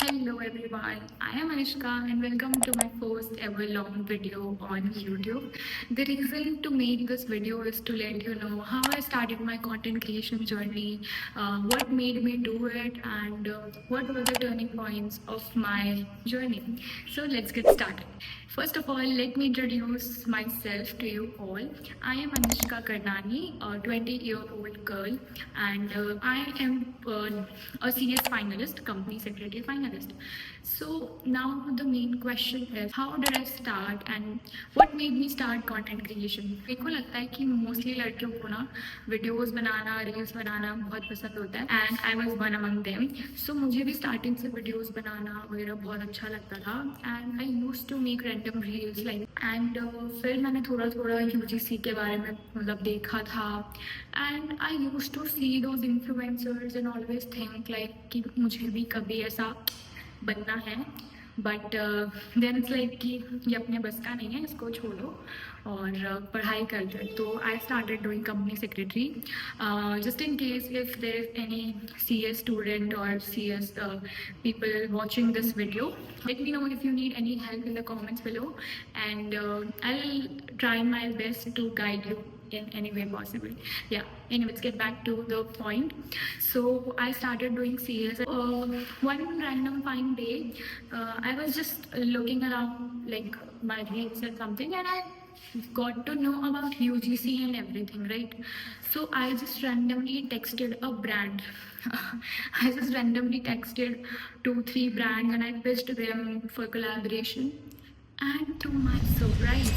Hello everyone, I am Anushka and welcome to my first ever long video on YouTube. The reason to make this video is to let you know how I started my content creation journey, what made me do it, and what were the turning points of my journey. So let's get started. First of all, let me introduce myself to you all. I am Anushka Karnani, a 20-year-old girl, and I am a CS finalist, company secretary finalist. So now the main question is, how did I start and what made me start content creation? मेरे को लगता है कि mostly लड़कियों को ना videos बनाना reels बनाना बहुत पसंद होता है and I was one among them. So मुझे भी स्टार्टिंग से वीडियोस बनाना वगैरह बहुत अच्छा लगता था and I used to make random reels like and फिर मैंने थोड़ा थोड़ा यूजीसी के बारे में मतलब देखा था and I used to see those influencers and always think like कि मुझे भी कभी ऐसा बनना है बट देन इट्स लाइक कि ये अपने बस का नहीं है, इसको छोड़ो और पढ़ाई करते हैं. तो I started doing company secretary just in case if there is any C S student और C S people watching this video. Let me know if you need any help in the comments below, and I'll try my best to guide you in any way possible. Yeah, anyway, let's get back to the point. So I started doing CS. One random fine day, I was just looking around like my reels and something, and I got to know about UGC and everything, right? So I just randomly texted a brand. I just randomly texted 2-3 brands and I pitched them for collaboration. And to my surprise,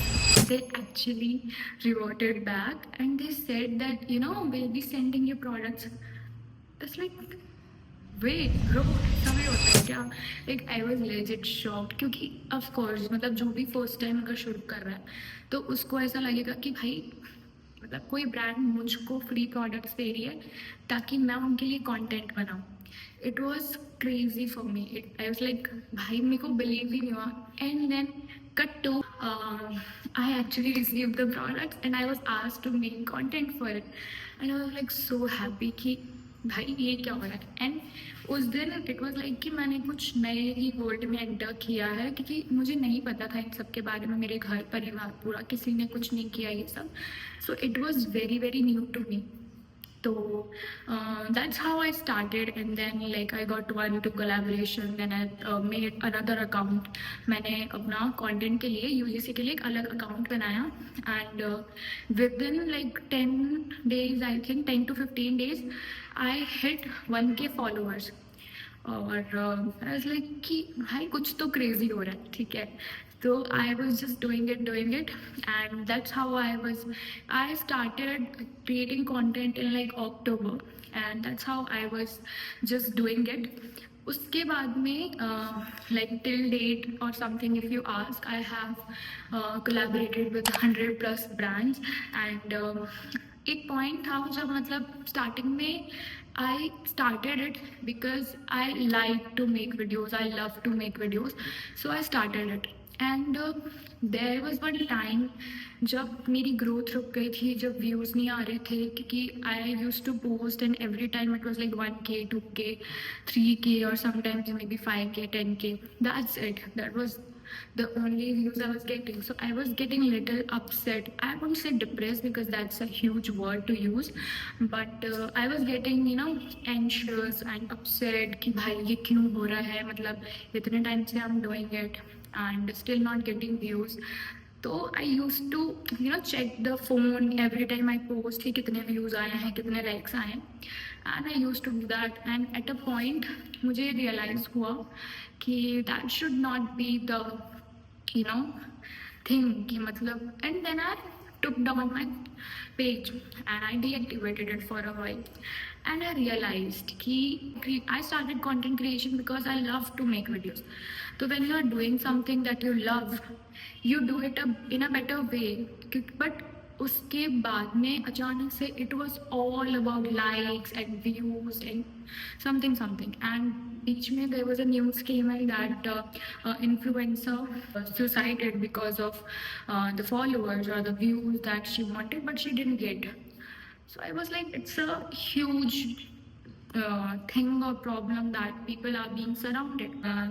they actually reverted back and they said that, we'll be sending you products. It's like, wait bro, ऐसा भी होता है क्या? Like I was legit shocked क्योंकि of course मतलब जो भी first time अगर शुरू कर रहा है तो उसको ऐसा लगेगा कि भाई मतलब कोई ब्रांड मुझको फ्री प्रोडक्ट्स दे रही है ताकि मैं उनके लिए कंटेंट बनाऊँ. It was crazy for me. I was like भाई मेरे को बिलीव ही नहीं हुआ. And then cut to I actually receive the products and I was asked to make content for it and I was like so happy कि भाई ये क्या हो रहा है. एंड उस दिन इट वॉज लाइक कि मैंने कुछ नए ही वर्ल्ड में एंटर किया है क्योंकि मुझे नहीं पता था इन सब के बारे में. मेरे घर परिवार पूरा किसी ने कुछ नहीं किया ये सब. So it was very very new to me. तो that's how I started, and then like I got one to collaboration, then I made another account. मैंने अपना content के लिए UGC के लिए एक अलग account बनाया and within like 10 days, I think 10 to 15 days, I hit 1K followers. और आई वाज लाइक कि भाई कुछ तो क्रेजी हो रहा है, ठीक है. तो I was just doing it and that's how I started creating content in like October and that's how I was just doing it. उसके बाद में लाइक टिल डेट और something if you ask, I have collaborated with 100+ brands and एक point था जब मतलब starting में I started it because I like to make videos. I love to make videos. So I started it. And there was one time जब मेरी growth रुक गई थी, जब व्यूज़ नहीं आ रहे थे क्योंकि I use to post and every time it was like 1K 2K 3K और sometimes maybe 5K 10K. That's it. That was the only views I was getting. So I was getting little upset. I won't say depressed because that's a huge word to use, but I was getting anxious and upset कि भाई ये क्यों हो रहा है, मतलब इतने time से I'm doing it and still not getting views. तो I used to check the phone every time I post कि कितने views आए हैं, कितने likes आए हैं. And I used to do that. And at a point मुझे realize हुआ कि that should not be the thing कि मतलब. And then I took down my page and I deactivated it for a while. And I realized कि I started content creation because I love to make videos. So when you are doing something that you love, you do it in a better way. But उसके बाद में अचानक से it was all about likes and views and something and बीच में there was a news came in that influencer suicided because of the followers or the views that she wanted but she didn't get. So I was like, it's a huge thing or problem that people are being surrounded.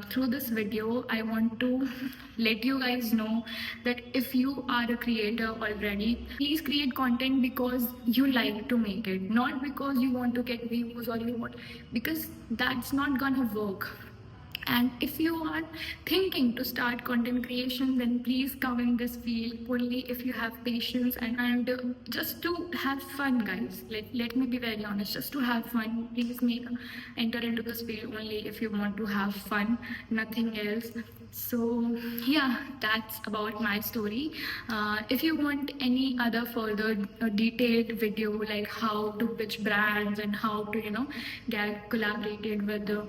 Through this video, I want to let you guys know that if you are a creator already, please create content because you like to make it, not because you want to get views or you want, because that's not gonna work. And if you are thinking to start content creation, then please come in this field only if you have patience and just to have fun, guys. Let me be very honest, just to have fun. Please enter into this field only if you want to have fun, nothing else. So, yeah, that's about my story. If you want any other further detailed video like how to pitch brands and how to, get collaborated with the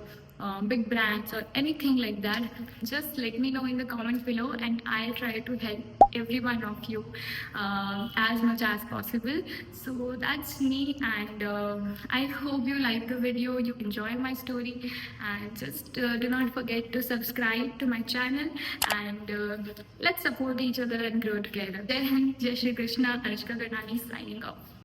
big brands or anything like that, just let me know in the comments below and I'll try to help every one of you as much as possible. So that's me, and I hope you like the video, you enjoy my story, and just do not forget to subscribe to my channel, and let's support each other and grow together. Jai Hind, Jai Shri Krishna, Anushka Karnani signing off.